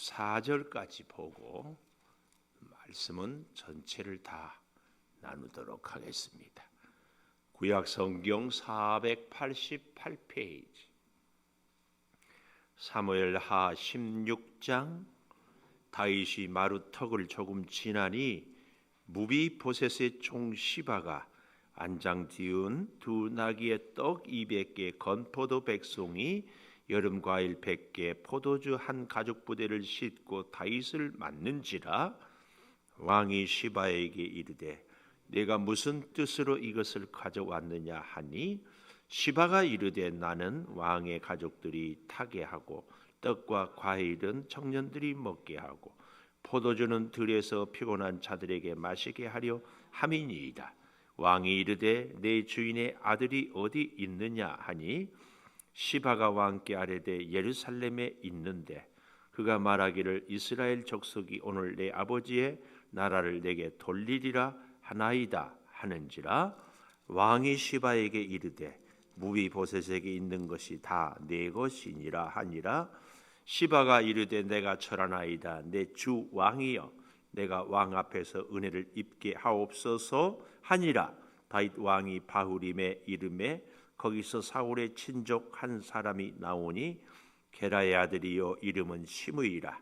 14절까지 보고 말씀은 전체를 다 나누도록 하겠습니다. 구약 성경 488페이지 사무엘하 16장. 다윗이 마루턱을 조금 지나니 무비보셋의 종 시바가 안장 띄운 두 나귀의 떡 200개, 건포도 100송이, 여름 과일 100개, 포도주 한 가죽 부대를 싣고 다윗을 맞는지라. 왕이 시바에게 이르되 내가 무슨 뜻으로 이것을 가져왔느냐 하니, 시바가 이르되 나는 왕의 가족들이 타게 하고 떡과 과일은 청년들이 먹게 하고 포도주는 들에서 피곤한 자들에게 마시게 하려 함이니이다. 왕이 이르되 내 주인의 아들이 어디 있느냐 하니, 시바가 왕께 아뢰되 예루살렘에 있는데 그가 말하기를 이스라엘 족속이 오늘 내 아버지의 나라를 내게 돌리리라 하나이다 하는지라. 왕이 시바에게 이르되 무비보셋에게 있는 것이 다 내 것이니라 하니라. 시바가 이르되 내가 절하나이다. 내 주 왕이여, 내가 왕 앞에서 은혜를 입게 하옵소서 하니라. 다윗 왕이 바후림에 이름에 거기서 사울의 친족 한 사람이 나오니 게라의 아들이요 이름은 시므이라.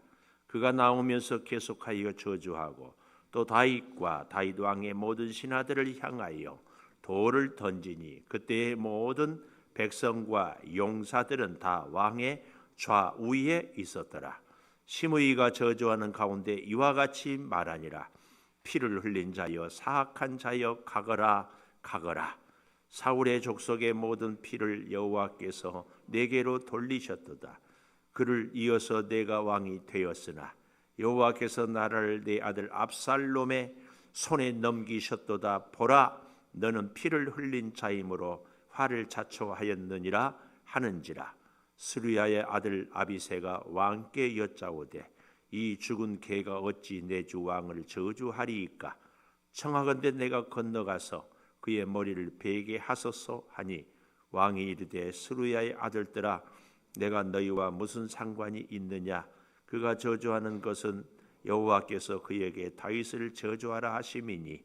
그가 나오면서 계속하여 저주하고 또 다윗과 다윗 왕의 모든 신하들을 향하여 돌을 던지니 그때의 모든 백성과 용사들은 다 왕의 좌우에 있었더라. 시므이가 저주하는 가운데 이와 같이 말하니라. 피를 흘린 자여, 사악한 자여, 가거라 가거라. 사울의 족속의 모든 피를 여호와께서 내게로 돌리셨도다. 그를 이어서 내가 왕이 되었으나 여호와께서 나라를 내 아들 압살롬의 손에 넘기셨도다. 보라, 너는 피를 흘린 자이므로 화를 자초하였느니라 하는지라. 스루야의 아들 아비새가 왕께 여짜오되 이 죽은 개가 어찌 내 주 왕을 저주하리이까? 청하건대 내가 건너가서 그의 머리를 베게 하소서 하니, 왕이 이르되 스루야의 아들들아, 내가 너희와 무슨 상관이 있느냐? 그가 저주하는 것은 여호와께서 그에게 다윗을 저주하라 하심이니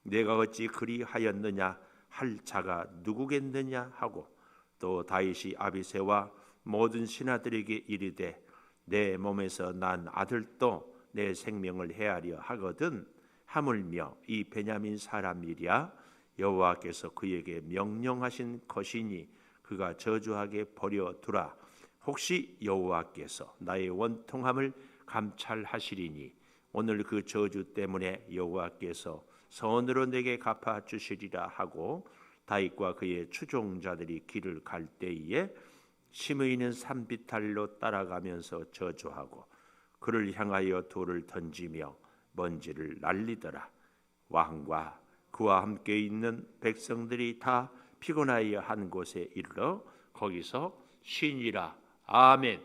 내가 어찌 그리하였느냐 할 자가 누구겠느냐 하고, 또 다윗이 아비새와 모든 신하들에게 이르되 내 몸에서 난 아들도 내 생명을 해하려 하거든 하물며 이 베냐민 사람이랴 여호와께서 그에게 명령하신 것이니 그가 저주하게 버려두라. 혹시 여호와께서 나의 원통함을 감찰하시리니 오늘 그 저주 때문에 여호와께서 선으로 내게 갚아 주시리라 하고, 다윗과 그의 추종자들이 길을 갈 때에 시므이는 산비탈로 따라가면서 저주하고 그를 향하여 돌을 던지며 먼지를 날리더라. 왕과 그와 함께 있는 백성들이 다 피곤하여 한 곳에 이르러 거기서 쉬니라. 아멘.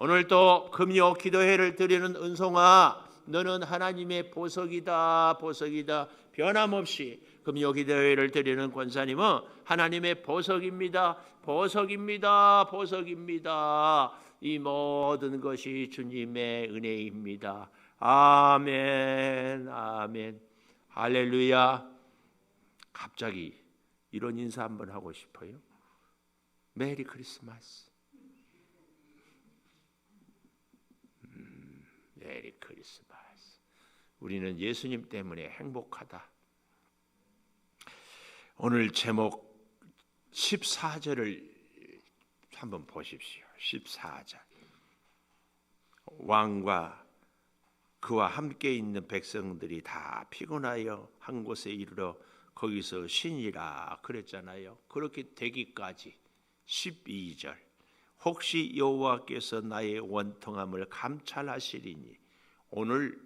오늘도 금요 기도회를 드리는 은송아, 너는 하나님의 보석이다. 보석이다. 변함없이 금요 기도회를 드리는 권사님은 하나님의 보석입니다. 보석입니다. 보석입니다. 이 모든 것이 주님의 은혜입니다. 아멘. 아멘. 할렐루야. 갑자기 이런 인사 한번 하고 싶어요. 메리 크리스마스. 메리 크리스마스. 우리는 예수님 때문에 행복하다. 오늘 제목 14절을 한번 보십시오. 14절. 왕과 그와 함께 있는 백성들이 다 피곤하여 한 곳에 이르러 거기서 쉬니라 그랬잖아요. 그렇게 되기까지 12절. 혹시 여호와께서 나의 원통함을 감찰하시리니 오늘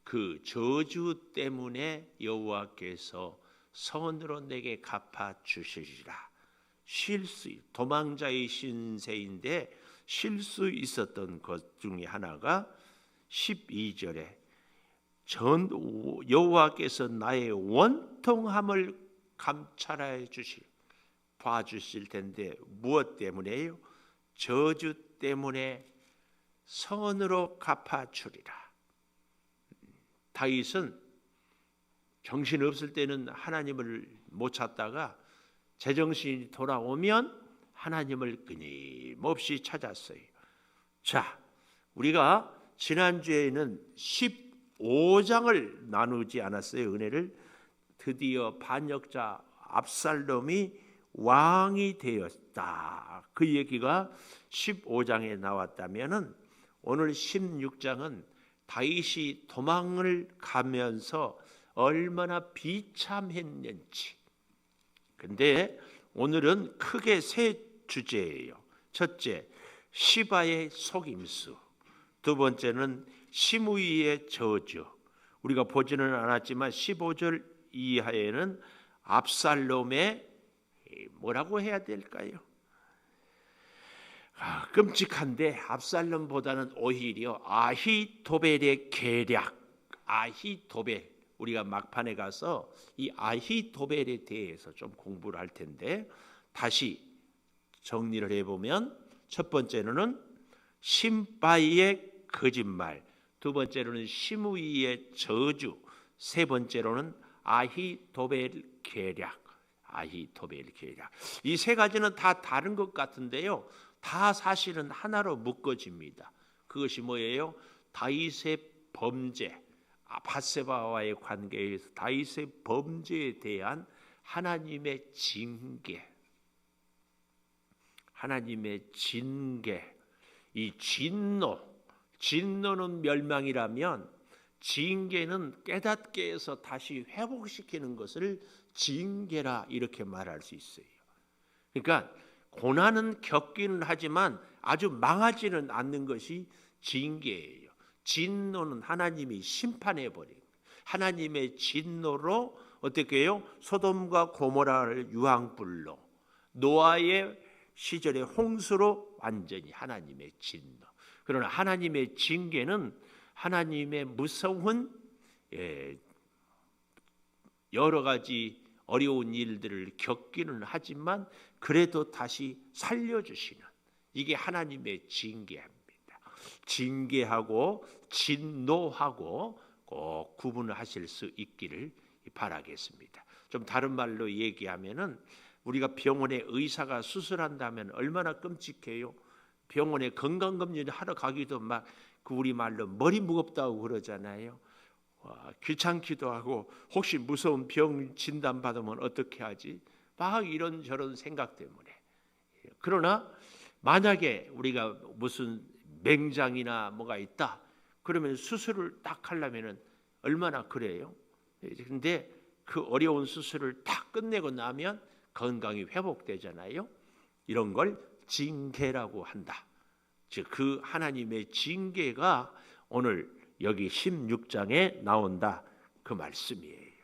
그 저주 때문에 여호와께서 선으로 내게 갚아 주시리라. 쉴 수, 도망자의 신세인데 쉴 수 있었던 것 중에 하나가 12절에 여호와께서 나의 원통함을 감찰해 주실, 봐주실 텐데 무엇 때문에요? 저주 때문에 선으로 갚아주리라. 다윗은 정신 없을 때는 하나님을 못 찾다가 제정신이 돌아오면 하나님을 끊임없이 찾았어요. 자, 우리가 지난주에는 15장을 나누지 않았어요. 은혜를. 드디어 반역자 압살롬이 왕이 되었다. 그 얘기가 15장에 나왔다면은 오늘 16장은 다윗이 도망을 가면서 얼마나 비참했는지. 근데 오늘은 크게 세 주제예요. 첫째, 시바의 속임수. 두 번째는 시므이의 저주. 우리가 보지는 않았지만 15절 이하에는 압살롬의 뭐라고 해야 될까요? 끔찍한데 압살롬보다는 오히려 아히도벨의 계략. 아히도벨. 우리가 막판에 가서 이 아히도벨에 대해서 좀 공부를 할 텐데 다시 정리를 해보면 첫 번째로는 심바이의 거짓말, 두 번째로는 시므이의 저주, 세 번째로는 아히도벨 계략. 아히도벨 계략. 이 세 가지는 다 다른 것 같은데요. 다 사실은 하나로 묶어집니다. 그것이 뭐예요? 다윗의 범죄. 밧세바와의 관계에서 다윗의 범죄에 대한 하나님의 징계, 하나님의 징계, 이 진노는 멸망이라면 징계는 깨닫게 해서 다시 회복시키는 것을 징계라 이렇게 말할 수 있어요. 그러니까 고난은 겪기는 하지만 아주 망하지는 않는 것이 징계예요. 진노는 하나님이 심판해버린 하나님의 진노로 어떻게 해요? 소돔과 고모라를 유황불로, 노아의 시절의 홍수로 완전히 하나님의 진노. 그러나 하나님의 징계는 하나님의 무서운 여러 가지 어려운 일들을 겪기는 하지만 그래도 다시 살려주시는, 이게 하나님의 징계입니다. 징계하고 진노하고 꼭 구분을 하실 수 있기를 바라겠습니다. 좀 다른 말로 얘기하면은 우리가 병원에 의사가 수술한다면 얼마나 끔찍해요. 병원에 건강검진 하러 가기도 막 그 우리 말로 머리 무겁다고 그러잖아요. 귀찮기도 하고 혹시 무서운 병 진단 받으면 어떻게 하지? 막 이런저런 생각 때문에. 그러나 만약에 우리가 무슨 맹장이나 뭐가 있다 그러면 수술을 딱 하려면은 얼마나 그래요? 근데 그 어려운 수술을 다 끝내고 나면 건강이 회복되잖아요. 이런 걸 징계라고 한다. 즉 그 하나님의 징계가 오늘 여기 16장에 나온다 그 말씀이에요.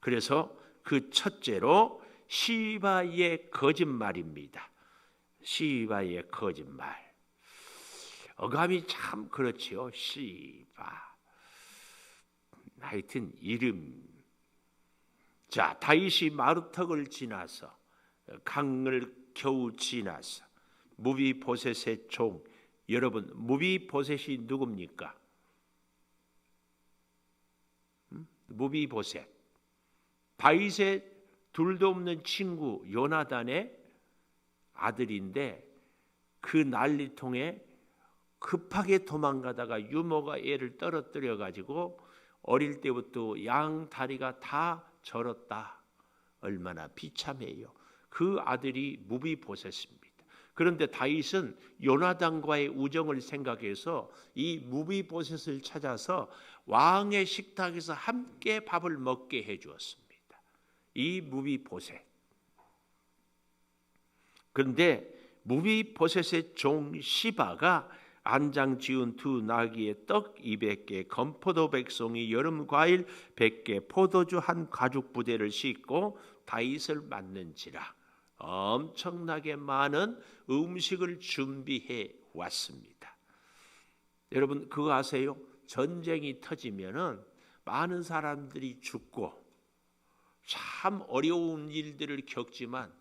그래서 그 첫째로 시바의 거짓말입니다. 시바의 거짓말. 어감이 참 그렇지요. 시바. 하여튼 이름. 자, 다윗이 마루턱을 지나서 강을 겨우 지나서 무비보셋의 종. 여러분, 무비보셋이 누굽니까? 무비보셋. 다윗의 둘도 없는 친구 요나단의 아들인데 그 난리통에 급하게 도망가다가 유모가 애를 떨어뜨려 가지고 어릴 때부터 양 다리가 다 절었다. 얼마나 비참해요. 그 아들이 무비보셋입니다. 그런데 다윗은 요나단과의 우정을 생각해서 이 무비보셋을 찾아서 왕의 식탁에서 함께 밥을 먹게 해주었습니다. 이 무비보셋. 그런데 무비보셋의 종 시바가 안장 지은 두 나귀의 떡 200개, 건포도 100송이, 여름 과일 100개, 포도주 한 가죽 부대를 싣고 다윗을 맞는지라 엄청나게 많은 음식을 준비해 왔습니다. 여러분 그거 아세요? 전쟁이 터지면은 많은 사람들이 죽고 참 어려운 일들을 겪지만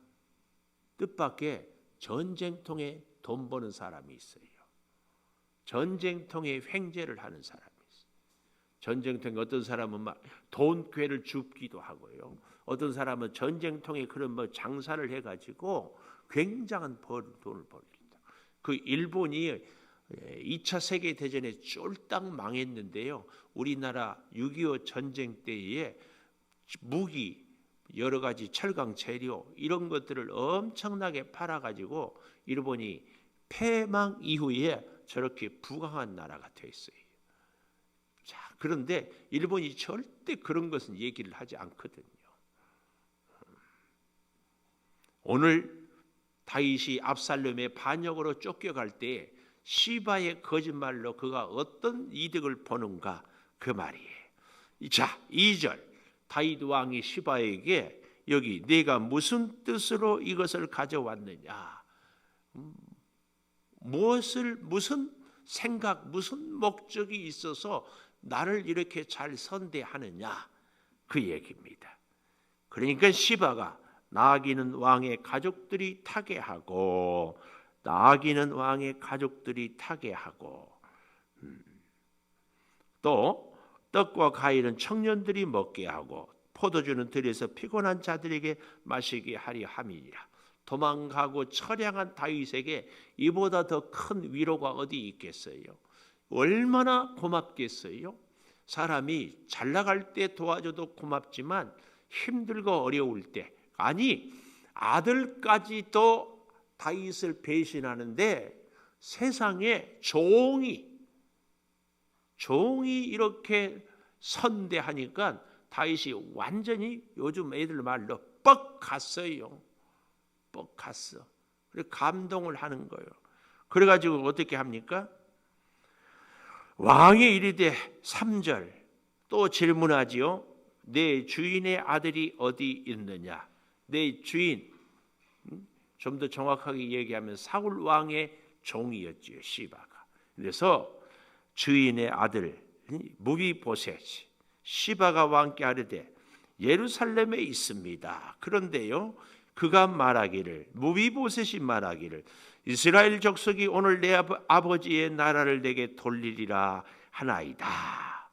뜻밖의 전쟁통에 돈 버는 사람이 있어요. 전쟁통에 횡재를 하는 사람이 있어요. 전쟁통에 어떤 사람은 막 돈괴를 줍기도 하고요. 어떤 사람은 전쟁통에 그런 뭐 장사를 해가지고 굉장한 돈을 벌기도. 그 일본이 2차 세계 대전에 쫄딱 망했는데요. 우리나라 6.25 전쟁 때에 무기, 여러 가지 철강 재료 이런 것들을 엄청나게 팔아가지고 일본이 패망 이후에 저렇게 부강한 나라가 돼 있어요. 자, 그런데 일본이 절대 그런 것은 얘기를 하지 않거든요. 오늘 다윗이 압살롬의 반역으로 쫓겨갈 때 시바의 거짓말로 그가 어떤 이득을 보는가 그 말이에요. 자, 2절 다윗 왕이 시바에게 여기 네가 무슨 뜻으로 이것을 가져왔느냐, 무슨 생각, 무슨 목적이 있어서 나를 이렇게 잘 선대하느냐 그 얘기입니다. 그러니까 시바가 나아기는 왕의 가족들이 타게 하고 또 떡과 과일은 청년들이 먹게 하고 포도주는 들에서 피곤한 자들에게 마시게 하려 함이니라. 도망가고 처량한 다윗에게 이보다 더 큰 위로가 어디 있겠어요? 얼마나 고맙겠어요? 사람이 잘 나갈 때 도와줘도 고맙지만 힘들고 어려울 때, 아니 아들까지도 다윗을 배신하는데 세상에 종이 이렇게 선대하니까 다윗이 완전히 요즘 애들 말로 뻑 갔어요. 뻑 갔어. 그래 감동을 하는 거예요. 그래가지고 어떻게 합니까? 왕이 이르되 3절 또 질문하지요. 내 주인의 아들이 어디 있느냐? 내 주인, 좀 더 정확하게 얘기하면 사울 왕의 종이었지요, 시바가. 그래서 주인의 아들 무비보셋 시바가 왕께 아뢰되 예루살렘에 있습니다. 그런데요, 그가 말하기를, 무비보셋이 말하기를 이스라엘 족속이 오늘 내 아버지의 나라를 내게 돌리리라 하나이다.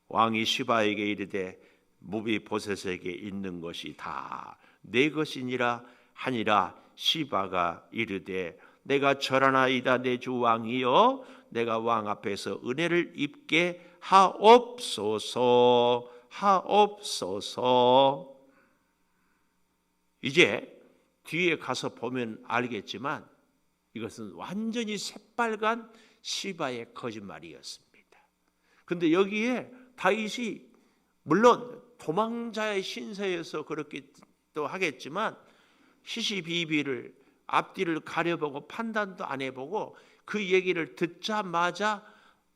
왕이 시바에게 이르되 무비보셋에게 있는 것이 다 내 것이니라 하니라. 시바가 이르되 내가 절하나이다. 내 주 왕이여, 내가 왕 앞에서 은혜를 입게 하옵소서. 이제 뒤에 가서 보면 알겠지만 이것은 완전히 새빨간 시바의 거짓말이었습니다. 그런데 여기에 다윗이 물론 도망자의 신세에서 그렇게 또 하겠지만 시시비비를 앞뒤를 가려보고 판단도 안 해보고 그 얘기를 듣자마자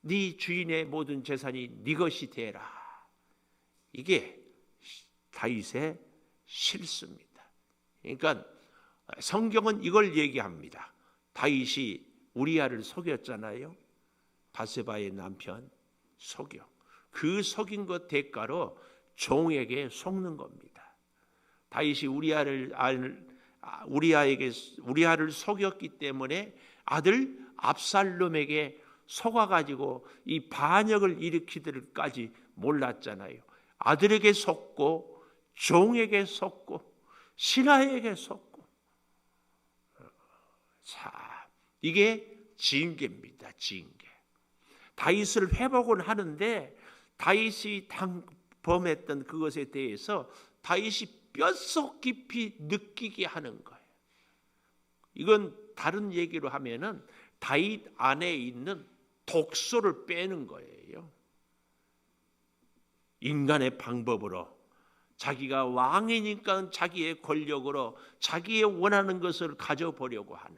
네 주인의 모든 재산이 네 것이 되라. 이게 다윗의 실수입니다. 그러니까 성경은 이걸 얘기합니다. 다윗이 우리아를 속였잖아요. 바세바의 남편 속여. 그 속인 것 대가로 종에게 속는 겁니다. 다윗이 우리아를 속였기 때문에 아들 압살롬에게 속아가지고 이 반역을 일으키들까지 몰랐잖아요. 아들에게 속고 종에게 속고 신하에게 속고. 자, 이게 징계입니다. 징계. 다윗을 회복을 하는데 다윗이 범했던 그것에 대해서 다윗이 뼛속 깊이 느끼게 하는 거예요. 이건 다른 얘기로 하면은 다윗 안에 있는 독소를 빼는 거예요. 인간의 방법으로 자기가 왕이니까 자기의 권력으로 자기의 원하는 것을 가져보려고 하는,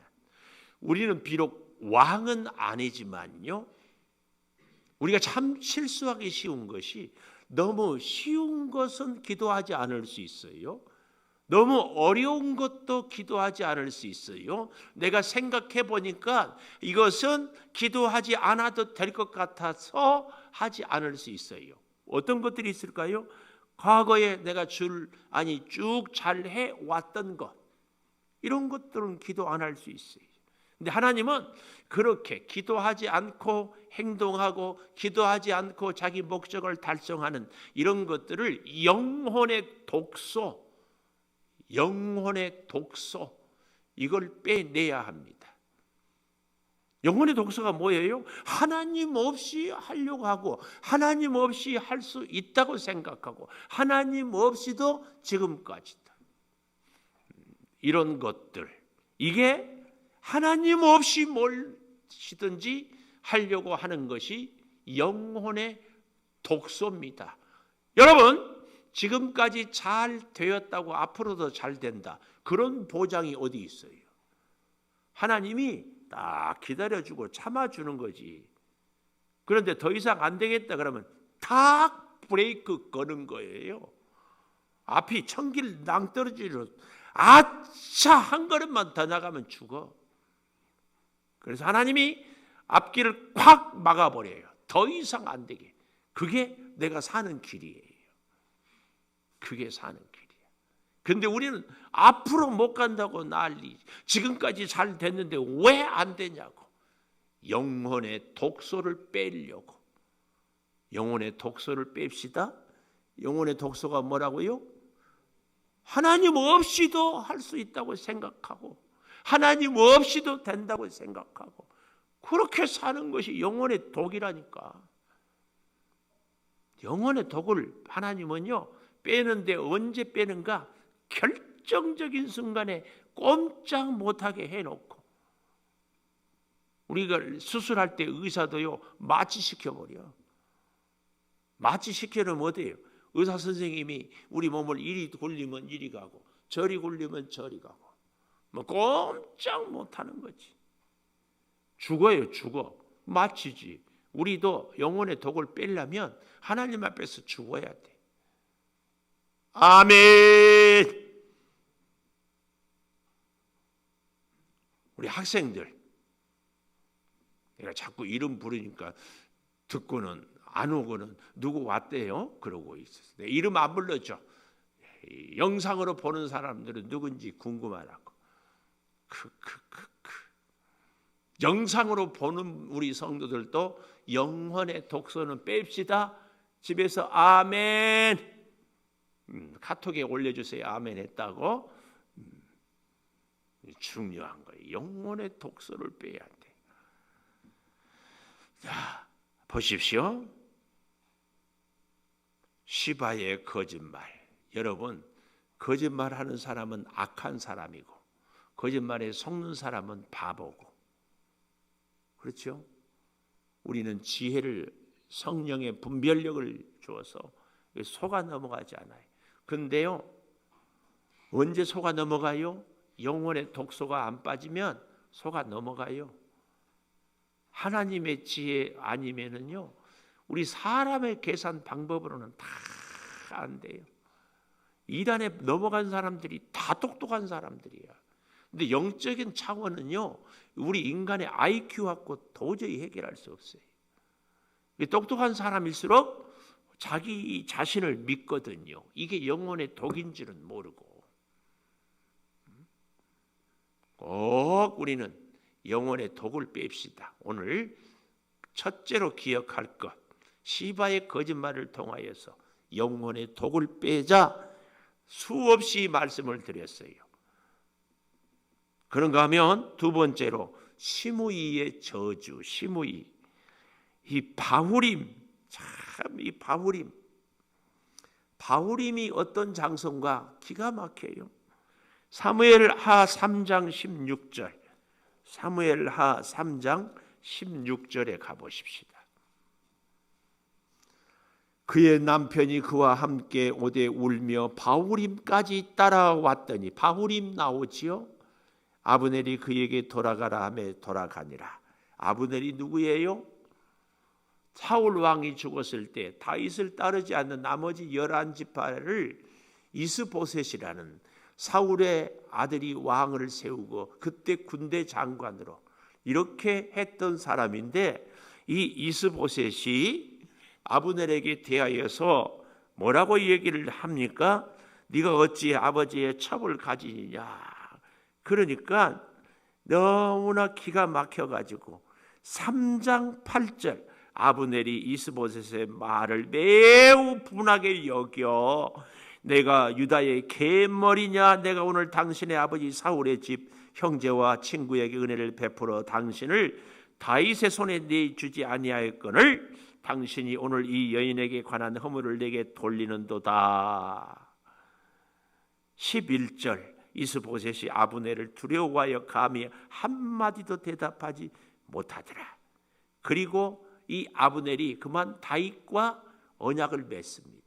우리는 비록 왕은 아니지만요, 우리가 참 실수하기 쉬운 것이 너무 쉬운 것은 기도하지 않을 수 있어요. 너무 어려운 것도 기도하지 않을 수 있어요. 내가 생각해 보니까 이것은 기도하지 않아도 될 것 같아서 하지 않을 수 있어요. 어떤 것들이 있을까요? 과거에 내가 쭉 잘해 왔던 것, 이런 것들은 기도 안 할 수 있어요. 근데 하나님은 그렇게 기도하지 않고 행동하고 기도하지 않고 자기 목적을 달성하는 이런 것들을 영혼의 독소, 이걸 빼내야 합니다. 영혼의 독소가 뭐예요? 하나님 없이 하려고 하고 하나님 없이 할 수 있다고 생각하고 하나님 없이도 지금까지다. 이런 것들, 이게 하나님 없이 뭘시든지 하려고 하는 것이 영혼의 독소입니다. 여러분, 지금까지 잘 되었다고 앞으로도 잘 된다, 그런 보장이 어디 있어요? 하나님이 딱 기다려주고 참아주는 거지. 그런데 더 이상 안 되겠다 그러면 탁 브레이크 거는 거예요. 앞이 천길 낭떠러지로 아차 한 걸음만 더 나가면 죽어. 그래서 하나님이 앞길을 콱 막아버려요. 더 이상 안 되게. 그게 내가 사는 길이에요. 그게 사는 길이에요. 근데 우리는 앞으로 못 간다고 난리. 지금까지 잘 됐는데 왜 안 되냐고. 영혼의 독소를 빼려고. 영혼의 독소를 뺍시다. 영혼의 독소가 뭐라고요? 하나님 없이도 할 수 있다고 생각하고 하나님 없이도 된다고 생각하고 그렇게 사는 것이 영혼의 독이라니까. 영혼의 독을 하나님은요 빼는데 언제 빼는가? 결정적인 순간에 꼼짝 못하게 해놓고. 우리가 수술할 때 의사도요 마취시켜버려. 마취시켜놓으면 어때요? 의사 선생님이 우리 몸을 이리 굴리면 이리 가고 저리 굴리면 저리 가고 뭐 꼼짝 못하는 거지. 죽어요. 죽어. 마치지. 우리도 영혼의 독을 빼려면 하나님 앞에서 죽어야 돼. 아멘. 우리 학생들, 내가 자꾸 이름 부르니까 듣고는 안 오고는 누구 왔대요? 그러고 있었어요. 내 이름 안 불렀죠. 영상으로 보는 사람들은 누군지 궁금하다고. 영상으로 보는 우리 성도들도 영혼의 독소는 뺍시다. 집에서 아멘. 카톡에 올려주세요. 아멘 했다고. 중요한 거예요. 영혼의 독소를 빼야 돼. 자, 보십시오. 시바의 거짓말. 여러분, 거짓말하는 사람은 악한 사람이고 거짓말에 속는 사람은 바보고. 그렇죠? 우리는 지혜를, 성령의 분별력을 주어서 속아 넘어가지 않아요. 근데요, 언제 속아 넘어가요? 영혼의 독소가 안 빠지면 속아 넘어가요. 하나님의 지혜 아니면은요, 우리 사람의 계산 방법으로는 다 안 돼요. 이단에 넘어간 사람들이 다 똑똑한 사람들이야. 근데 영적인 차원은요, 우리 인간의 IQ하고 도저히 해결할 수 없어요. 똑똑한 사람일수록 자기 자신을 믿거든요. 이게 영혼의 독인 줄은 모르고. 꼭 우리는 영혼의 독을 뺍시다. 오늘 첫째로 기억할 것, 시바의 거짓말을 통하여서 영혼의 독을 빼자 수없이 말씀을 드렸어요. 그런가 하면 두 번째로 시므이의 저주, 시므이. 이 바후림, 참 이 바후림이 어떤 장소인가 기가 막혀요. 사무엘하 3장 16절, 사무엘하 3장 16절에 가보십시다. 그의 남편이 그와 함께 오되 울며 바후림까지 따라왔더니, 바후림 나오지요? 아브넬이 그에게 돌아가라 하며 돌아가니라. 아브넬이 누구예요? 사울 왕이 죽었을 때 다윗을 따르지 않는 나머지 11지파를 이스보셋이라는 사울의 아들이 왕을 세우고 그때 군대 장관으로 이렇게 했던 사람인데, 이 이스보셋이 아브넬에게 대하여서 뭐라고 얘기를 합니까? 네가 어찌 아버지의 첩을 가지느냐. 그러니까 너무나 기가 막혀가지고 3장 8절 아브넬이 이스보셋의 말을 매우 분하게 여겨 내가 유다의 개머리냐 내가 오늘 당신의 아버지 사울의 집 형제와 친구에게 은혜를 베풀어 당신을 다윗의 손에 내주지 아니하였거늘 당신이 오늘 이 여인에게 관한 허물을 내게 돌리는도다. 11절 이스보셋이 아브넬을 두려워하여 감히 한마디도 대답하지 못하더라. 그리고 이 아브넬이 그만 다윗과 언약을 맺습니다.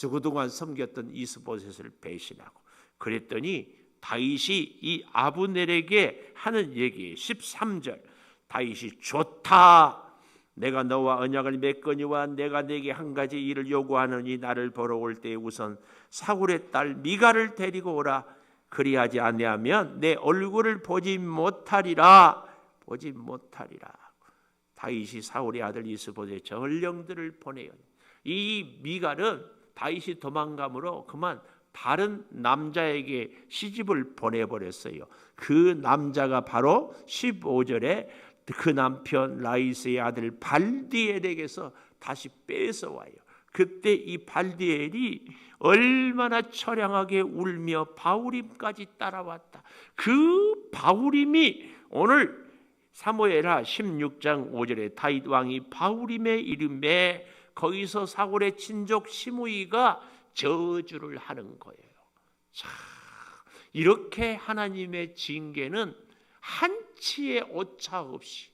그동안 섬겼던 이스보셋을 배신하고 그랬더니 다윗이 이 아브넬에게 하는 얘기 13절 다윗이 좋다. 내가 너와 언약을 맺거니와 내가 내게 한 가지 일을 요구하느니 나를 보러 올 때에 우선 사울의 딸 미갈을 데리고 오라. 그리하지 아니하면 내 얼굴을 보지 못하리라. 다윗이 사울의 아들 이스보셋의 전령들을 보내요. 이 미갈은 다윗이 도망감으로 그만 다른 남자에게 시집을 보내버렸어요. 그 남자가 바로 15절에 그 남편 라이스의 아들 발디엘에게서 다시 뺏어와요. 그때 이 발디엘이 얼마나 처량하게 울며 바울임까지 따라왔다. 그 바울임이 오늘 사무엘하 16장 5절에 다윗 왕이 바울임의 이름에 거기서 사울의 친족 시므이가 저주를 하는 거예요. 자, 이렇게 하나님의 징계는 한치의 오차 없이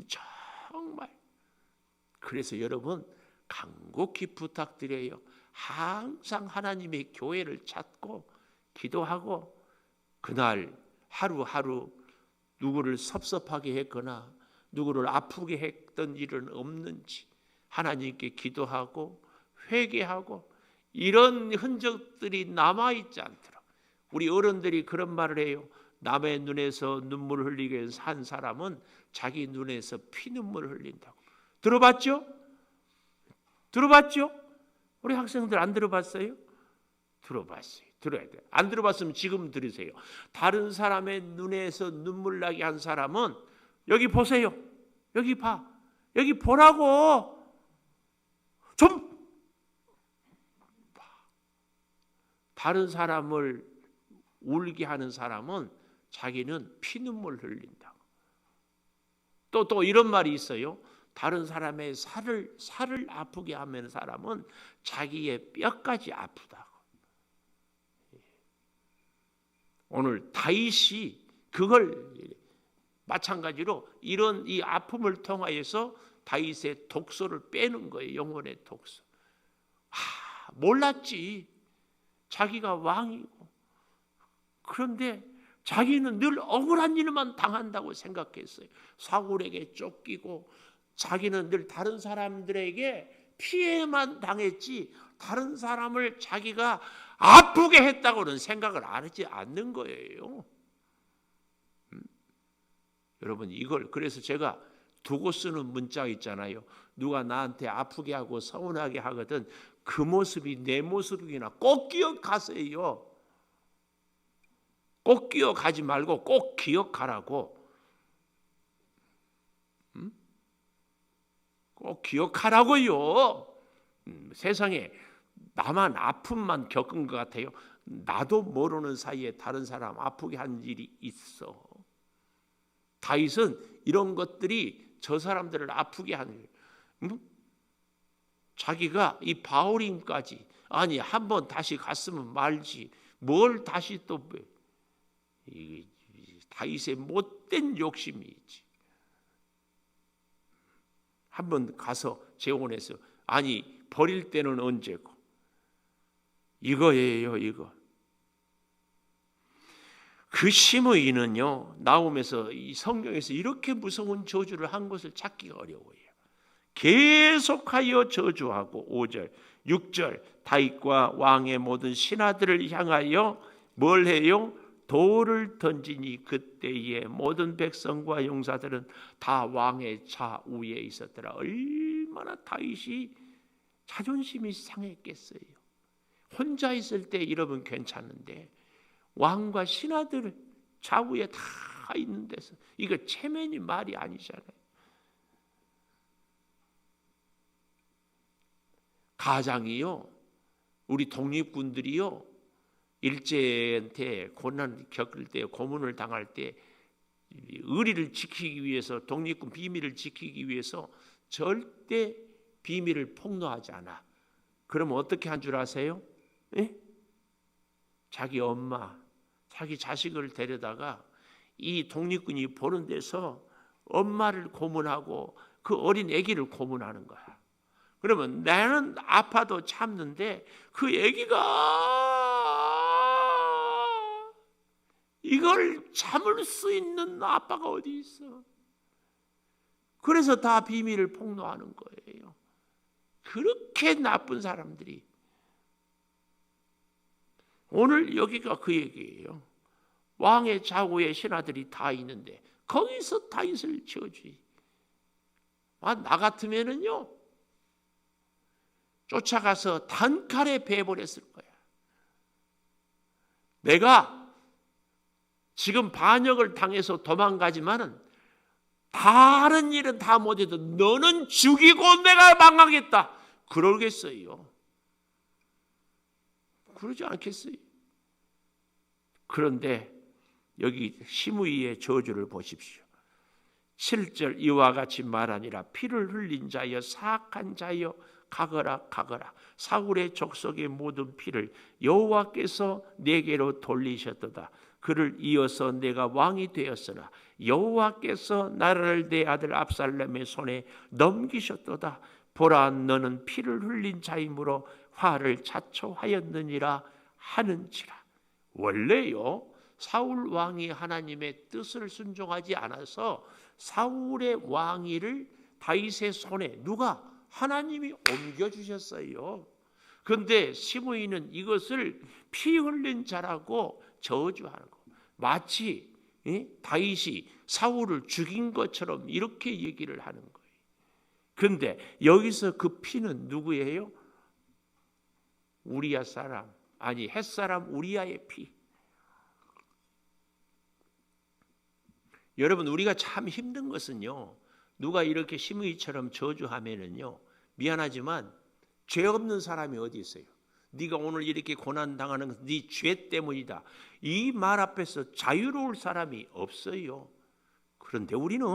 정말 그래서 여러분 간곡히 부탁드려요. 항상 하나님의 교회를 찾고 기도하고 그날 하루하루 누구를 섭섭하게 했거나 누구를 아프게 했던 일은 없는지 하나님께 기도하고 회개하고 이런 흔적들이 남아있지 않도록 우리 어른들이 그런 말을 해요. 남의 눈에서 눈물 흘리게 산 사람은 자기 눈에서 피눈물 흘린다고. 들어봤죠? 우리 학생들 안 들어봤어요? 들어봤어요. 들어야 돼요. 안 들어봤으면 지금 들으세요. 다른 사람의 눈에서 눈물 나게 한 사람은 여기 보세요. 여기 봐. 여기 보라고. 좀 봐. 다른 사람을 울게 하는 사람은 자기는 피눈물 흘린다고. 또 이런 말이 있어요. 다른 사람의 살을 아프게 하면 사람은 자기의 뼈까지 아프다고. 오늘 다윗이 그걸 마찬가지로 이런 이 아픔을 통하여서 다윗의 독소를 빼는 거예요. 영혼의 독소. 몰랐지. 자기가 왕이고. 그런데 자기는 늘 억울한 일만 당한다고 생각했어요. 사울에게 쫓기고 자기는 늘 다른 사람들에게 피해만 당했지 다른 사람을 자기가 아프게 했다고는 생각을 하지 않는 거예요. 여러분 이걸 그래서 제가 두고 쓰는 문자 있잖아요. 누가 나한테 아프게 하고 서운하게 하거든 그 모습이 내 모습이나 꼭 기억하세요. 꼭 기억하지 말고 꼭 기억하라고. 꼭 기억하라고요. 세상에 나만 아픔만 겪은 것 같아요. 나도 모르는 사이에 다른 사람 아프게 한 일이 있어. 다윗은 이런 것들이 저 사람들을 아프게 하는 자기가 이 바울임까지 아니 한번 다시 갔으면 말지 뭘 다시 또 다윗의 못된 욕심이 있지. 한번 가서 재혼해서 아니 버릴 때는 언제고 이거예요. 이거 그 시므이는요 나옴에서 이 성경에서 이렇게 무서운 저주를 한 것을 찾기가 어려워요. 계속하여 저주하고 5절 6절 다윗과 왕의 모든 신하들을 향하여 뭘 해요? 돌을 던지니 그때의 모든 백성과 용사들은 다 왕의 좌우에 있었더라. 얼마나 다윗이 자존심이 상했겠어요. 혼자 있을 때 이러면 괜찮은데 왕과 신하들 좌우에 다 있는 데서 이거 체면이 말이 아니잖아요. 가장이요, 우리 독립군들이요, 일제한테 고난을 겪을 때, 고문을 당할 때 의리를 지키기 위해서, 독립군 비밀을 지키기 위해서 절대 비밀을 폭로하지 않아. 그러면 어떻게 한 줄 아세요? 에? 자기 엄마, 자기 자식을 데려다가 이 독립군이 보는 데서 엄마를 고문하고 그 어린 아기를 고문하는 거야. 그러면 나는 아파도 참는데 그 아기가 이걸 참을 수 있는 아빠가 어디 있어? 그래서 다 비밀을 폭로하는 거예요. 그렇게 나쁜 사람들이. 오늘 여기가 그 얘기예요. 왕의 좌우에 신하들이 다 있는데 거기서 다윗을 지어주지. 나 같으면은요, 쫓아가서 단칼에 베어버렸을 거야. 내가 지금 반역을 당해서 도망가지만은 다른 일은 다 못해도 너는 죽이고 내가 망하겠다. 그러겠어요? 그러지 않겠어요? 그런데 여기 시므이의 저주를 보십시오. 7절 이와 같이 말하니라. 피를 흘린 자여 사악한 자여 가거라 가거라. 사울의 족속의 모든 피를 여호와께서 내게로 돌리셨도다. 그를 이어서 내가 왕이 되었으나 여호와께서 나라를 내 아들 압살롬의 손에 넘기셨도다. 보라, 너는 피를 흘린 자이므로 화를 자초하였느니라 하는지라. 원래요, 사울 왕이 하나님의 뜻을 순종하지 않아서 사울의 왕위를 다윗의 손에 누가? 하나님이 옮겨주셨어요. 그런데 시므이는 이것을 피 흘린 자라고 저주하는 거. 마치 다윗이 사울을 죽인 것처럼 이렇게 얘기를 하는 거예요. 그런데 여기서 그 피는 누구예요? 우리야 사람, 아니 햇사람 우리야의 피. 여러분, 우리가 참 힘든 것은요, 누가 이렇게 시므이처럼 저주하면은요, 미안하지만 죄 없는 사람이 어디 있어요? 네가 오늘 이렇게 고난 당하는 것은 네 죄 때문이다. 이 말 앞에서 자유로울 사람이 없어요. 그런데 우리는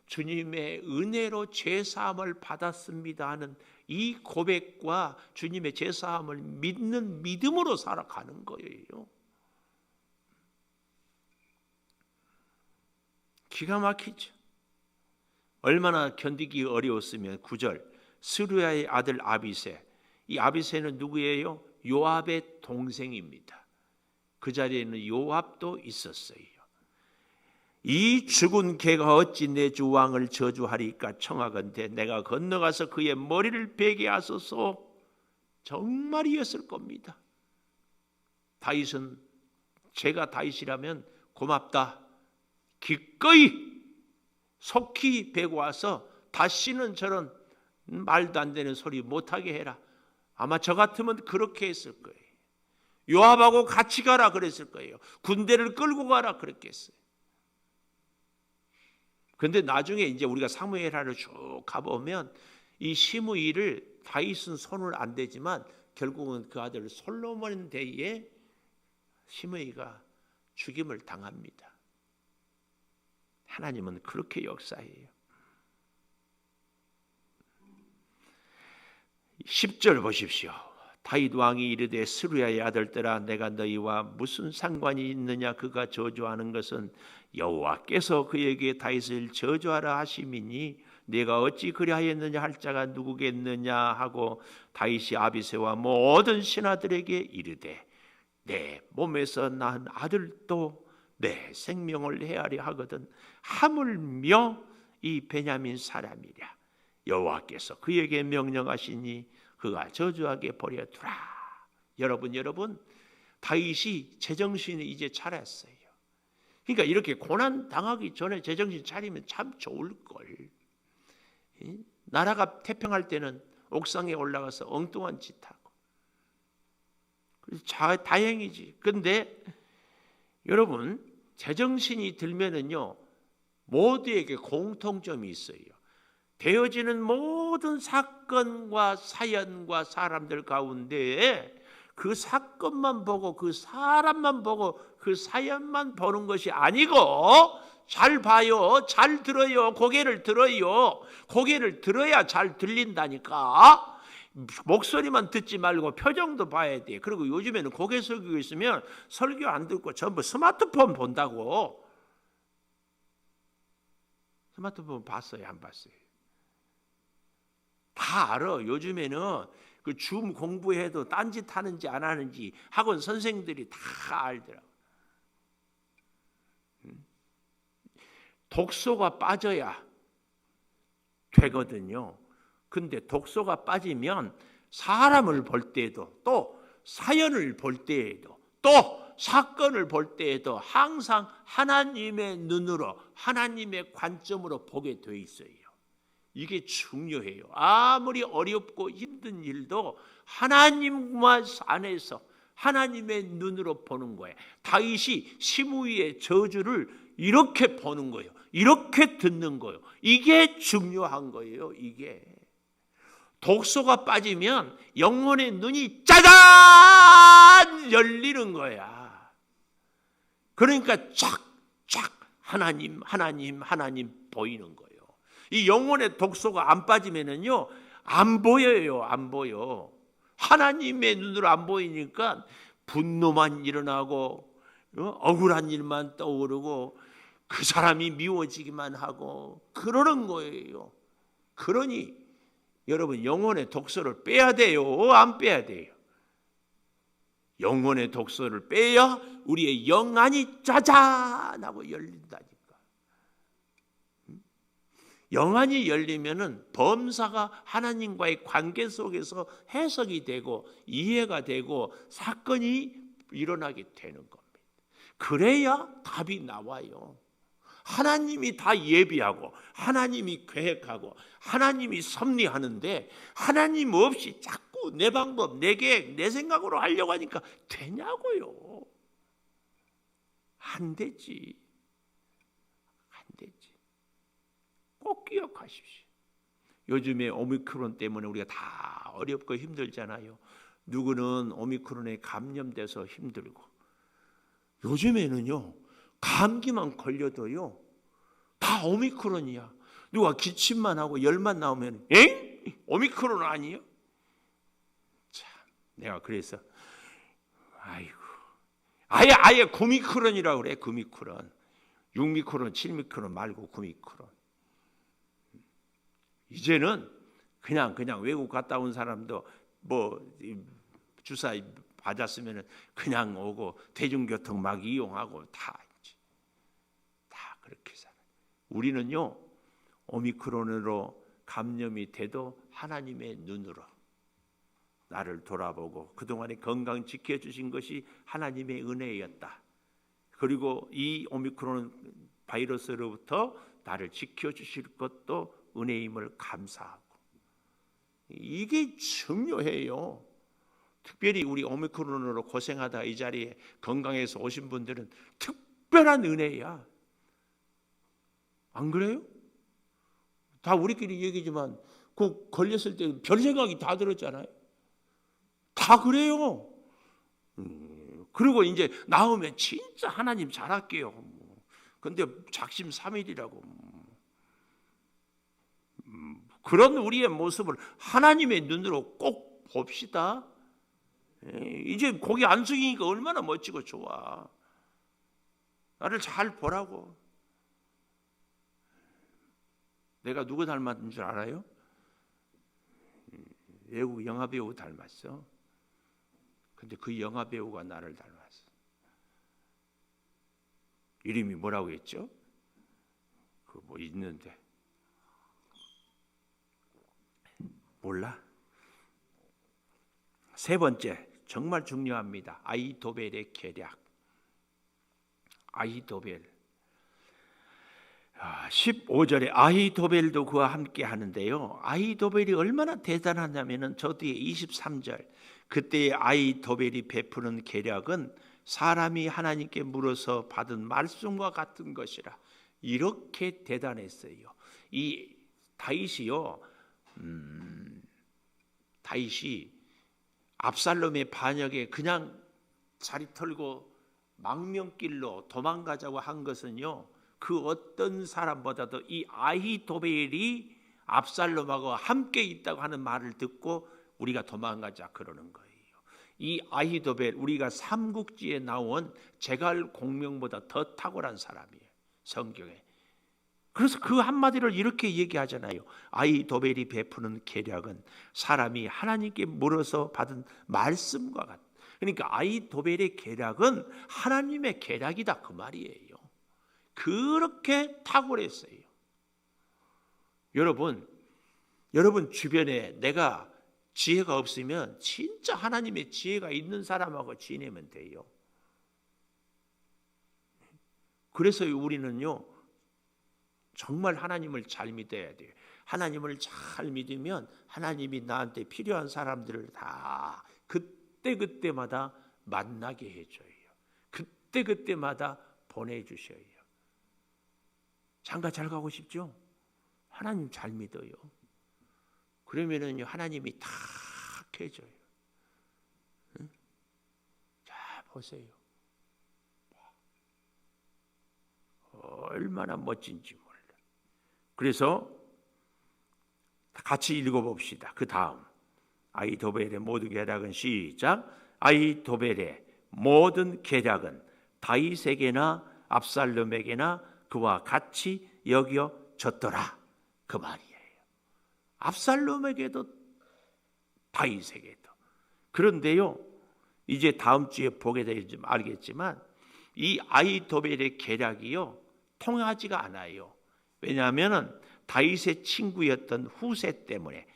주님의 은혜로 죄 사함을 받았습니다 하는 이 고백과 주님의 죄 사함을 믿는 믿음으로 살아가는 거예요. 기가 막히죠. 얼마나 견디기 어려웠으면 9절 스루야의 아들 아비새. 이 아비새는 누구예요? 요압의 동생입니다. 그 자리에는 요압도 있었어요. 이 죽은 개가 어찌 내 주 왕을 저주하리까 청하건대 내가 건너가서 그의 머리를 베게 하소서. 정말이었을 겁니다. 다윗은 제가 다윗이라면 고맙다. 기꺼이 속히 베고 와서 다시는 저런 말도 안 되는 소리 못하게 해라. 아마 저 같으면 그렇게 했을 거예요. 요압하고 같이 가라 그랬을 거예요. 군대를 끌고 가라 그랬겠어요. 그런데 나중에 이제 우리가 사무엘하를 쭉 가보면 이 시므이를 다윗은 손을 안 대지만 결국은 그 아들 솔로몬 때에 시므이가 죽임을 당합니다. 하나님은 그렇게 역사해요. 10절 보십시오. 다윗 왕이 이르되 스루야의 아들들아 내가 너희와 무슨 상관이 있느냐. 그가 저주하는 것은 여호와께서 그에게 다윗을 저주하라 하심이니 내가 어찌 그리하였느냐 할 자가 누구겠느냐 하고 다윗이 아비새와 모든 신하들에게 이르되 내 몸에서 낳은 아들도 내 생명을 헤아려 하거든 하물며 이 베냐민 사람이랴. 여호와께서 그에게 명령하시니 그가 저주하게 버려두라. 여러분 다윗이 제정신이 이제 차렸어요. 그러니까 이렇게 고난 당하기 전에 제정신 차리면 참 좋을걸. 나라가 태평할 때는 옥상에 올라가서 엉뚱한 짓 하고. 그래서 다행이지. 근데 여러분 제정신이 들면은요, 모두에게 공통점이 있어요. 되어지는 모든 사건과 사연과 사람들 가운데 그 사건만 보고 그 사람만 보고 그 사연만 보는 것이 아니고, 잘 봐요, 잘 들어요, 고개를 들어요. 고개를 들어야 잘 들린다니까. 목소리만 듣지 말고 표정도 봐야 돼. 그리고 요즘에는 고개 숙이고 있으면 설교 안 듣고 전부 스마트폰 본다고. 스마트폰 봤어요, 안 봤어요? 다 알아. 요즘에는 그 줌 공부해도 딴짓 하는지 안 하는지 학원 선생들이 다 알더라고. 독소가 빠져야 되거든요. 근데 독소가 빠지면 사람을 볼 때에도, 또 사연을 볼 때에도, 또 사건을 볼 때에도 항상 하나님의 눈으로, 하나님의 관점으로 보게 돼 있어요. 이게 중요해요. 아무리 어렵고 힘든 일도 하나님 안에서 하나님의 눈으로 보는 거예요. 다윗이 시므이의 저주를 이렇게 보는 거예요. 이렇게 듣는 거예요. 이게 중요한 거예요. 이게 독소가 빠지면 영혼의 눈이 짜잔 열리는 거야. 그러니까 쫙쫙 하나님 보이는 거예요. 이 영혼의 독소가 안 빠지면은요, 안 보여요. 안 보여. 하나님의 눈으로 안 보이니까 분노만 일어나고, 억울한 일만 떠오르고, 그 사람이 미워지기만 하고 그러는 거예요. 그러니 여러분, 영혼의 독소를 빼야 돼요? 안 빼야 돼요? 영혼의 독소를 빼야 우리의 영안이 짜잔하고 열린다니까. 영안이 열리면은 범사가 하나님과의 관계 속에서 해석이 되고 이해가 되고 사건이 일어나게 되는 겁니다. 그래야 답이 나와요. 하나님이 다 예비하고 하나님이 계획하고 하나님이 섭리하는데 하나님 없이 자꾸 내 방법, 내 계획, 내 생각으로 하려고 하니까 되냐고요. 안 되지. 안 되지. 꼭 기억하십시오. 요즘에 오미크론 때문에 우리가 다 어렵고 힘들잖아요. 누구는 오미크론에 감염돼서 힘들고, 요즘에는요 감기만 걸려도요 다 오미크론이야. 누가 기침만 하고 열만 나오면 엥? 오미크론 아니에요? 참, 내가 그래서 아예 구미크론이라고 그래. 구미크론, 6미크론, 7미크론 말고 구미크론. 이제는 그냥 외국 갔다 온 사람도 뭐 주사 맞았으면 그냥 오고 대중교통 막 이용하고 다 그렇게 살아요. 우리는요 오미크론으로 감염이 돼도 하나님의 눈으로 나를 돌아보고 그동안에 건강 지켜주신 것이 하나님의 은혜였다. 그리고 이 오미크론 바이러스로부터 나를 지켜주실 것도 은혜임을 감사하고, 이게 중요해요. 특별히 우리 오미크론으로 고생하다 이 자리에 건강해서 오신 분들은 특별한 은혜야. 안 그래요? 다 우리끼리 얘기지만 그 걸렸을 때 별 생각이 다 들었잖아요. 다 그래요. 그리고 이제 나오면 진짜 하나님 잘할게요. 근데 작심삼일이라고. 그런 우리의 모습을 하나님의 눈으로 꼭 봅시다. 이제 고개 안 숙이니까 얼마나 멋지고 좋아. 나를 잘 보라고. 내가 누구 닮았는 줄 알아요? 외국 영화배우 닮았어. 근데 그 영화배우가 나를 닮았어. 이름이 뭐라고 했죠? 그 뭐 있는데 몰라. 세 번째, 정말 중요합니다. 아히도벨의 계략. 아히도벨 15절에 아히도벨도 그와 함께 하는데요, 아히도벨이 얼마나 대단하냐면은 저 뒤에 23절, 그때의 아히도벨이 베푸는 계략은 사람이 하나님께 물어서 받은 말씀과 같은 것이라. 이렇게 대단했어요. 이 다윗이요, 다윗이 압살롬의 반역에 그냥 자리 털고 망명길로 도망가자고 한 것은요, 그 어떤 사람보다도 이 아히도벨이 압살롬하고 함께 있다고 하는 말을 듣고 우리가 도망가자 그러는 거예요. 이 아히도벨, 우리가 삼국지에 나온 제갈 공명보다 더 탁월한 사람이에요, 성경에. 그래서 그 한마디를 이렇게 얘기하잖아요. 아히도벨이 베푸는 계략은 사람이 하나님께 물어서 받은 말씀과 같다. 그러니까 아히도벨의 계략은 하나님의 계략이다 그 말이에요. 그렇게 탁월했어요. 여러분 주변에 내가 지혜가 없으면 진짜 하나님의 지혜가 있는 사람하고 지내면 돼요. 그래서 우리는요, 정말 하나님을 잘 믿어야 돼요. 하나님을 잘 믿으면 하나님이 나한테 필요한 사람들을 다 그때마다 만나게 해줘요. 그때마다 보내주셔요. 장가 잘 가고 싶죠? 하나님 잘 믿어요. 그러면은 하나님이 다 해줘요. 응? 자, 보세요. 얼마나 멋진지 몰라. 그래서 같이 읽어봅시다. 그 다음 아히도벨의 모든 계략은 시작. 아히도벨의 모든 계략은 다윗에게나 압살롬에게나 그와 같이 여겨졌더라 그 말이에요. 압살롬에게도 다윗에게도. 그런데요, 이제 다음 주에 보게 되지 알겠지만 이 아히도벨의 계략이요 통하지가 않아요. 왜냐하면 다윗의 친구였던 후세 때문에.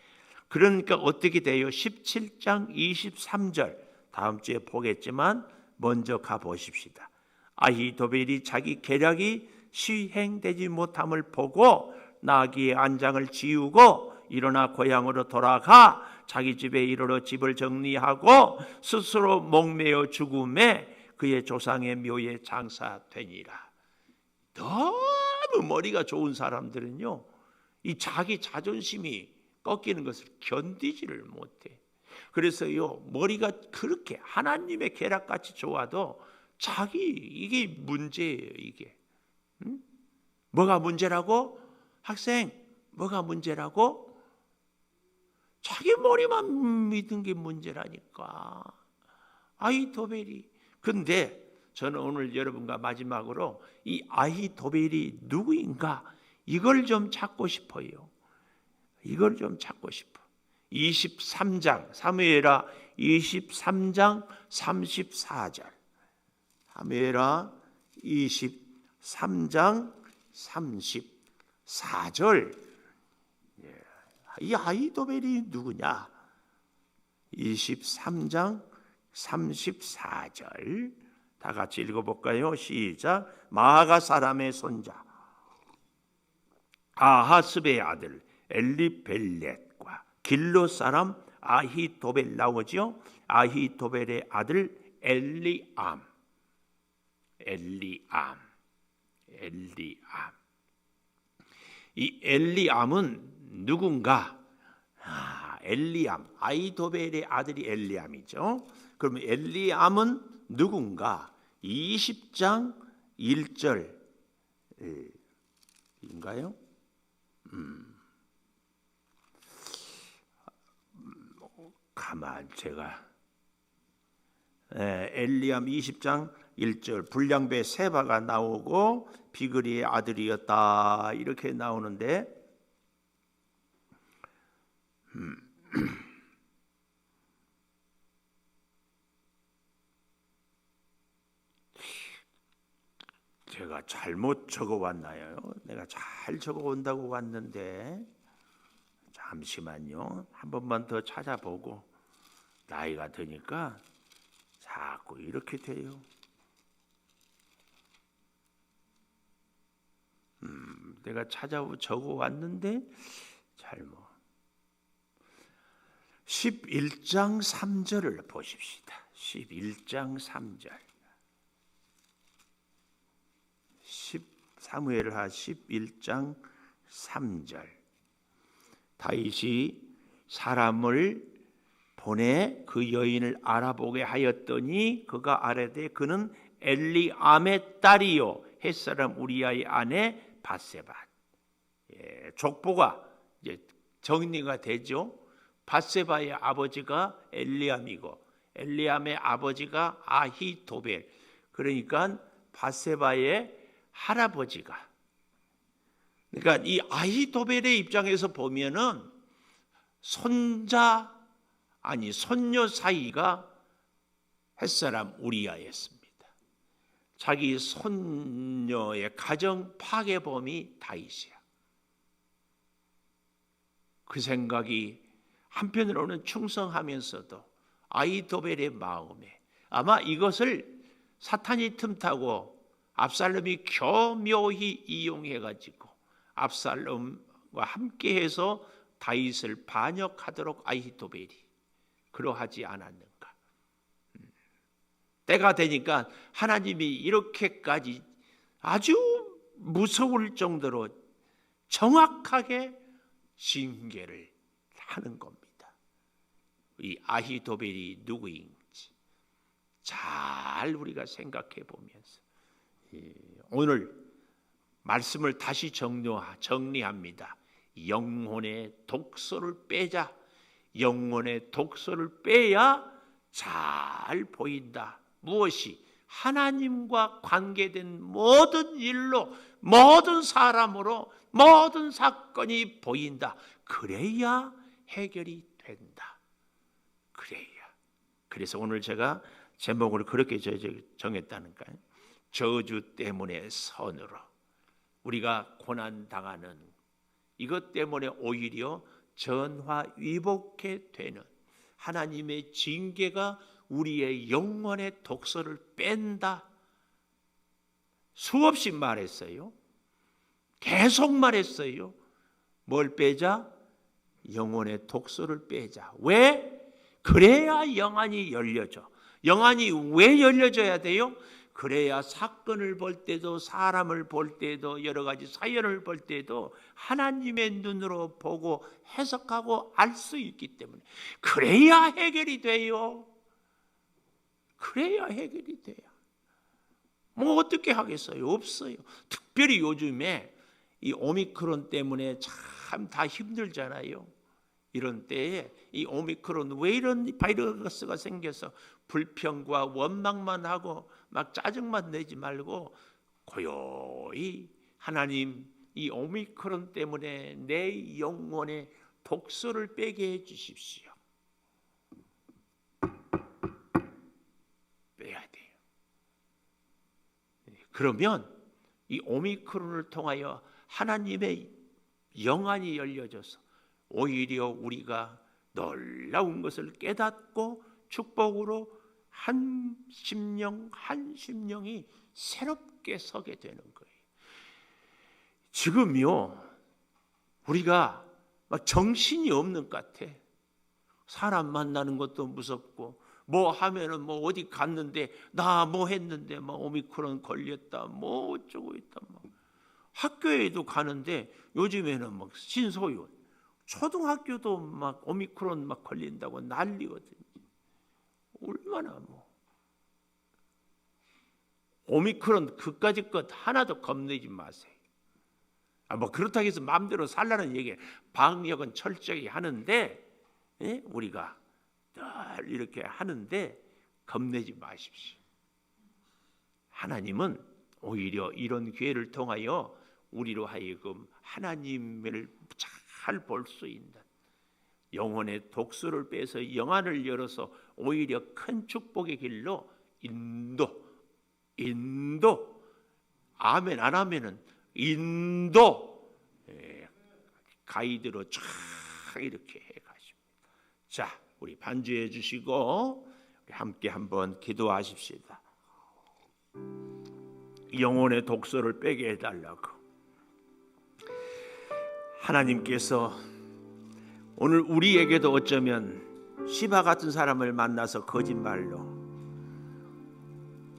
그러니까 어떻게 돼요? 17장 23절 다음 주에 보겠지만 먼저 가보십시다. 아히도벨이 자기 계략이 시행되지 못함을 보고 나귀의 안장을 지우고 일어나 고향으로 돌아가 자기 집에 이르러 집을 정리하고 스스로 목매어 죽음에 그의 조상의 묘에 장사되니라. 너무 머리가 좋은 사람들은요, 이 자기 자존심이 꺾이는 것을 견디지를 못해. 그래서요, 머리가 그렇게 하나님의 계략같이 좋아도 이게 문제예요. 이게 뭐가 문제라고? 학생, 뭐가 문제라고? 자기 머리만 믿은 게 문제라니까. 아히도벨이. 근데 저는 오늘 여러분과 마지막으로 이 아히도벨이 누구인가 이걸 좀 찾고 싶어요. 이걸 좀 찾고 싶어. 23장 사무엘하 23장 34절. 사무엘하 23장 34절. 이 아히도벨이 누구냐? 23장 34절 다 같이 읽어볼까요? 시작. 마아가 사람의 손자 아하스베의 아들 엘리벨렛과 길로 사람 아히도벨 나오죠? 아히도벨의 아들 엘리암. 이 엘리암은 누군가? 엘리암, 아히도벨의 아들이 엘리암이죠. 그러면 엘리암은 누군가? 20장 1절인가요? 가만 제가 엘리암 20장 1절 불량배 세바가 나오고 비그리의 아들이었다 이렇게 나오는데 제가 잘못 적어왔나요? 내가 잘 적어온다고 왔는데 잠시만요. 한 번만 더 찾아보고. 나이가 드니까 자꾸 이렇게 돼요. 내가 적어왔는데 잘못. 11장 3절을 보십시다. 11장 3절. 사무엘하 11장 3절. 다윗이 사람을 보내 그 여인을 알아보게 하였더니 그가 아뢰되 그는 엘리암의 딸이요 햇사람 우리아의 아내 밧세바. 족보가 이제 정리가 되죠. 밧세바의 아버지가 엘리암이고 엘리암의 아버지가 아히도벨. 그러니까 밧세바의 할아버지가. 그러니까 이 아히도벨의 입장에서 보면은 손녀 사이가 햇사람 우리아였습니다. 자기 손녀의 가정 파괴범이 다윗이야. 그 생각이 한편으로는 충성하면서도 아히도벨의 마음에 아마 이것을 사탄이 틈타고 압살롬이 교묘히 이용해가지고 압살롬과 함께해서 다윗을 반역하도록 아히도벨이 그러하지 않았는가. 때가 되니까 하나님이 이렇게까지 아주 무서울 정도로 정확하게 징계를 하는 겁니다. 이 아히도벨이 누구인지 잘 우리가 생각해 보면서 오늘 말씀을 다시 정리합니다. 영혼의 독소를 빼자. 영혼의 독소를 빼야 잘 보인다. 무엇이? 하나님과 관계된 모든 일로, 모든 사람으로, 모든 사건이 보인다. 그래야 해결이 된다. 그래야. 그래서 오늘 제가 제목을 그렇게 정했다니까요. 저주 때문에 선으로. 우리가 고난당하는 이것 때문에 오히려 전화위복해 되는 하나님의 징계가 우리의 영혼의 독소를 뺀다. 수없이 말했어요. 계속 말했어요. 뭘 빼자? 영혼의 독소를 빼자. 왜? 그래야 영안이 열려져. 영안이 왜 열려져야 돼요? 그래야 사건을 볼 때도 사람을 볼 때도 여러 가지 사연을 볼 때도 하나님의 눈으로 보고 해석하고 알 수 있기 때문에 그래야 해결이 돼요. 그래야 해결이 돼요. 뭐 어떻게 하겠어요? 없어요. 특별히 요즘에 이 오미크론 때문에 참 다 힘들잖아요. 이런 때에 이 오미크론 왜 이런 바이러스가 생겨서 불평과 원망만 하고 막 짜증만 내지 말고 고요히 하나님 이 오미크론 때문에 내 영혼의 독소를 빼게 해 주십시오. 빼야 돼요. 그러면 이 오미크론을 통하여 하나님의 영안이 열려져서 오히려 우리가 놀라운 것을 깨닫고 축복으로 한 심령이 새롭게 서게 되는 거예요. 지금요 우리가 막 정신이 없는 것 같아. 사람 만나는 것도 무섭고 뭐 하면은 뭐 어디 갔는데 나 뭐 했는데 막 오미크론 걸렸다 뭐 어쩌고 있다 막 학교에도 가는데 요즘에는 막 신소유 초등학교도 막 오미크론 막 걸린다고 난리거든요. 얼마나 뭐 오미크론 그까짓 것 하나도 겁내지 마세요. 뭐 그렇다고 해서 마음대로 살라는 얘기, 방역은 철저히 하는데 우리가 늘 이렇게 하는데 겁내지 마십시오. 하나님은 오히려 이런 기회를 통하여 우리로 하여금 하나님을 잘 볼 수 있는 영혼의 독소를 빼서 영안을 열어서 오히려 큰 축복의 길로 인도 아멘 안 하면은 인도 가이드로 쫙 이렇게 해가십니다. 자, 우리 반주해 주시고 우리 함께 한번 기도하십시다. 영혼의 독소를 빼게 해달라고. 하나님께서 오늘 우리에게도 어쩌면 시바 같은 사람을 만나서 거짓말로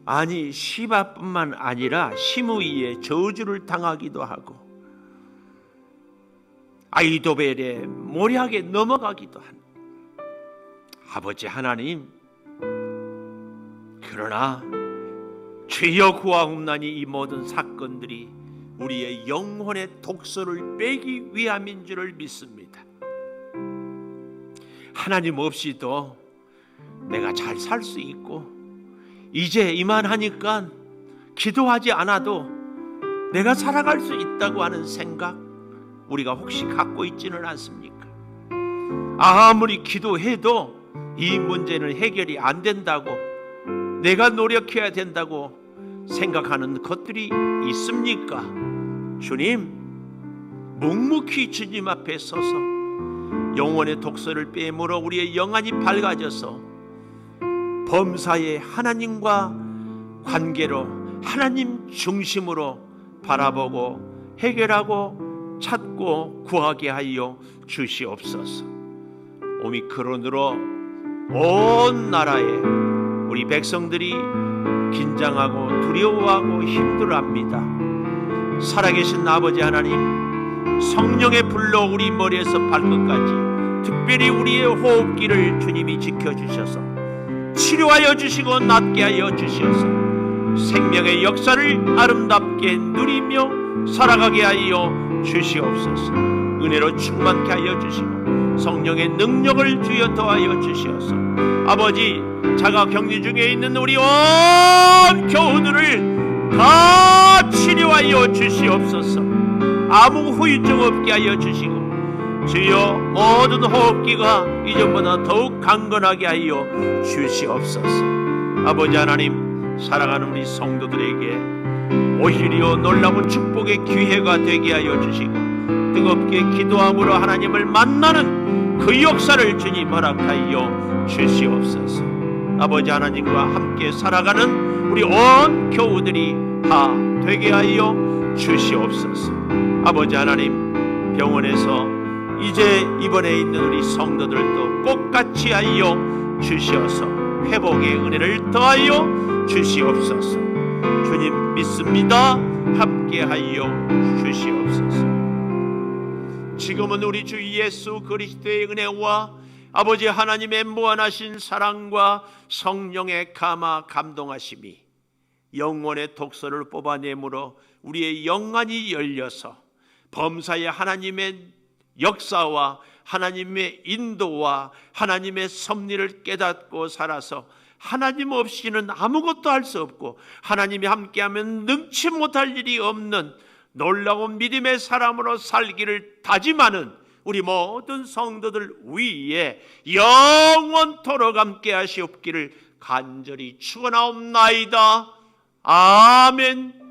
아니 시바뿐만 아니라 시므이의 저주를 당하기도 하고 아이도벨의 모략에 넘어가기도 한 아버지 하나님, 그러나 죄여 구하옵나니 이 모든 사건들이 우리의 영혼의 독소를 빼기 위함인 줄을 믿습니다. 하나님 없이도 내가 잘 살 수 있고 이제 이만하니까 기도하지 않아도 내가 살아갈 수 있다고 하는 생각 우리가 혹시 갖고 있지는 않습니까? 아무리 기도해도 이 문제는 해결이 안 된다고, 내가 노력해야 된다고 생각하는 것들이 있습니까? 주님, 묵묵히 주님 앞에 서서 영혼의 독소를 빼물어 우리의 영안이 밝아져서 범사에 하나님과 관계로 하나님 중심으로 바라보고 해결하고 찾고 구하게 하여 주시옵소서. 오미크론으로 온 나라에 우리 백성들이 긴장하고 두려워하고 힘들어합니다. 살아계신 아버지 하나님, 성령의 불로 우리 머리에서 발끝까지 특별히 우리의 호흡기를 주님이 지켜주셔서 치료하여 주시고 낫게 하여 주셔서 생명의 역사를 아름답게 누리며 살아가게 하여 주시옵소서. 은혜로 충만케 하여 주시고 성령의 능력을 주여 더하여 주시옵소서. 아버지, 자가 격리 중에 있는 우리 온 교우들을 다 치료하여 주시옵소서. 아무 후유증 없게 하여 주시고 주여 모든 호흡기가 이전보다 더욱 강건하게 하여 주시옵소서. 아버지 하나님, 사랑하는 우리 성도들에게 오히려 놀라운 축복의 기회가 되게 하여 주시고 뜨겁게 기도함으로 하나님을 만나는 그 역사를 주님 허락하여 주시옵소서. 아버지 하나님과 함께 살아가는 우리 온 교우들이 다 되게 하여 주시옵소서. 아버지 하나님, 병원에서 이제 입원해 있는 우리 성도들도 똑같이 하여 주시어서 회복의 은혜를 더하여 주시옵소서. 주님 믿습니다. 함께 하여 주시옵소서. 지금은 우리 주 예수 그리스도의 은혜와 아버지 하나님의 무한하신 사랑과 성령의 감화 감동하심이 영혼의 독소를 뽑아내므로 우리의 영안이 열려서 범사의 하나님의 역사와 하나님의 인도와 하나님의 섭리를 깨닫고 살아서 하나님 없이는 아무것도 할 수 없고 하나님이 함께하면 능치 못할 일이 없는 놀라운 믿음의 사람으로 살기를 다짐하는 우리 모든 성도들 위에 영원토록 함께 하시옵기를 간절히 축원하옵나이다. 아멘.